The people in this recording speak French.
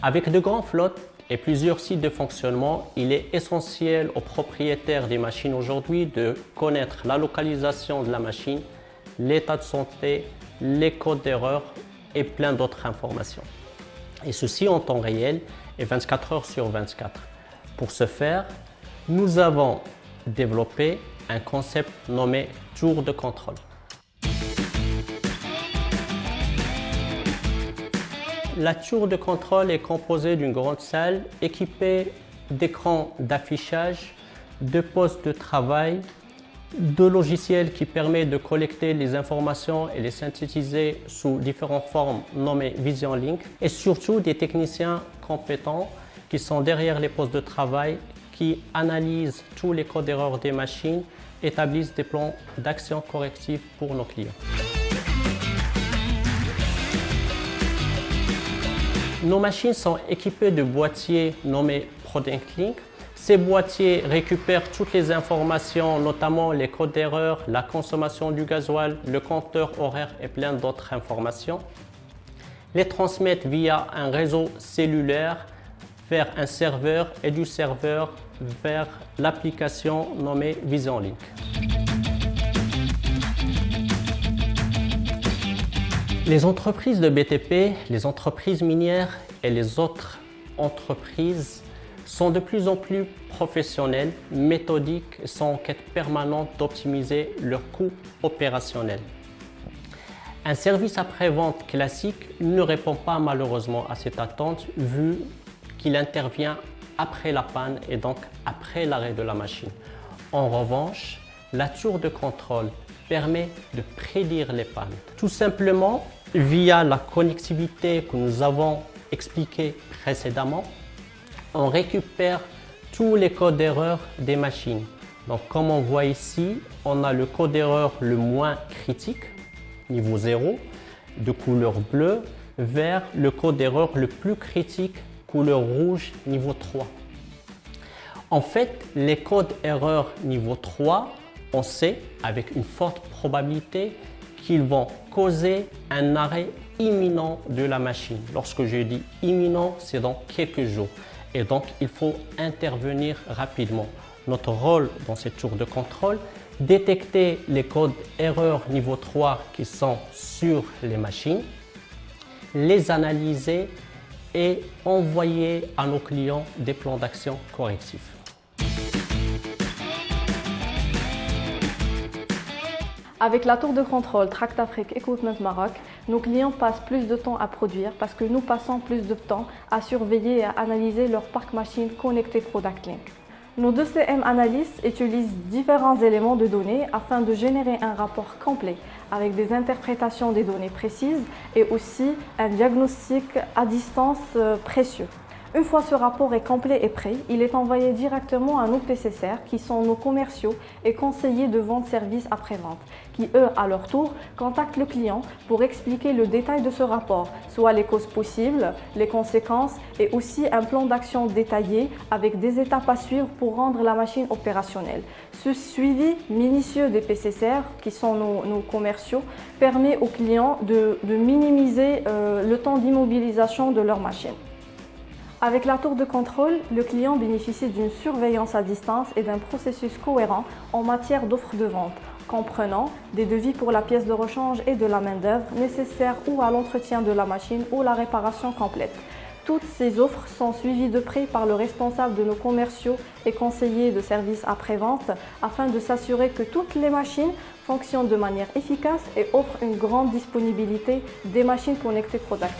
Avec de grandes flottes et plusieurs sites de fonctionnement, il est essentiel aux propriétaires des machines aujourd'hui de connaître la localisation de la machine, l'état de santé, les codes d'erreur et plein d'autres informations. Et ceci en temps réel et 24 heures sur 24. Pour ce faire, nous avons développé un concept nommé tour de contrôle. La tour de contrôle est composée d'une grande salle équipée d'écrans d'affichage, de postes de travail, de logiciels qui permettent de collecter les informations et les synthétiser sous différentes formes nommées Vision Link, et surtout des techniciens compétents qui sont derrière les postes de travail, qui analysent tous les codes d'erreur des machines, établissent des plans d'action corrective pour nos clients. Nos machines sont équipées de boîtiers nommés Product Link. Ces boîtiers récupèrent toutes les informations, notamment les codes d'erreur, la consommation du gasoil, le compteur horaire et plein d'autres informations. Les transmettent via un réseau cellulaire vers un serveur et du serveur vers l'application nommée Vision Link. Les entreprises de BTP, les entreprises minières et les autres entreprises sont de plus en plus professionnelles, méthodiques et sont en quête permanente d'optimiser leurs coûts opérationnels. Un service après-vente classique ne répond pas malheureusement à cette attente vu qu'il intervient après la panne et donc après l'arrêt de la machine. En revanche, la tour de contrôle permet de prédire les pannes. Tout simplement via la connectivité que nous avons expliquée précédemment, on récupère tous les codes d'erreur des machines. Donc comme on voit ici, on a le code d'erreur le moins critique, niveau 0, de couleur bleue, vers le code d'erreur le plus critique, couleur rouge, niveau 3. En fait, les codes erreur niveau 3, on sait avec une forte probabilité qu'ils vont causer un arrêt imminent de la machine. Lorsque je dis imminent, c'est dans quelques jours. Et donc, il faut intervenir rapidement. Notre rôle dans cette tour de contrôle, détecter les codes erreurs niveau 3 qui sont sur les machines, les analyser et envoyer à nos clients des plans d'action correctifs. Avec la tour de contrôle Tractafrique Equipment Maroc, nos clients passent plus de temps à produire parce que nous passons plus de temps à surveiller et à analyser leur parc machine connecté Product Link. Nos 2CM analystes utilisent différents éléments de données afin de générer un rapport complet avec des interprétations des données précises et aussi un diagnostic à distance précieux. Une fois ce rapport est complet et prêt, il est envoyé directement à nos PCCR qui sont nos commerciaux et conseillers de vente service après-vente qui, eux, à leur tour, contactent le client pour expliquer le détail de ce rapport, soit les causes possibles, les conséquences et aussi un plan d'action détaillé avec des étapes à suivre pour rendre la machine opérationnelle. Ce suivi minutieux des PCCR, qui sont nos commerciaux, permet aux clients de minimiser le temps d'immobilisation de leur machine. Avec la tour de contrôle, le client bénéficie d'une surveillance à distance et d'un processus cohérent en matière d'offres de vente, comprenant des devis pour la pièce de rechange et de la main-d'œuvre nécessaires ou à l'entretien de la machine ou la réparation complète. Toutes ces offres sont suivies de près par le responsable de nos commerciaux et conseillers de services après-vente afin de s'assurer que toutes les machines fonctionnent de manière efficace et offrent une grande disponibilité des machines connectées Product.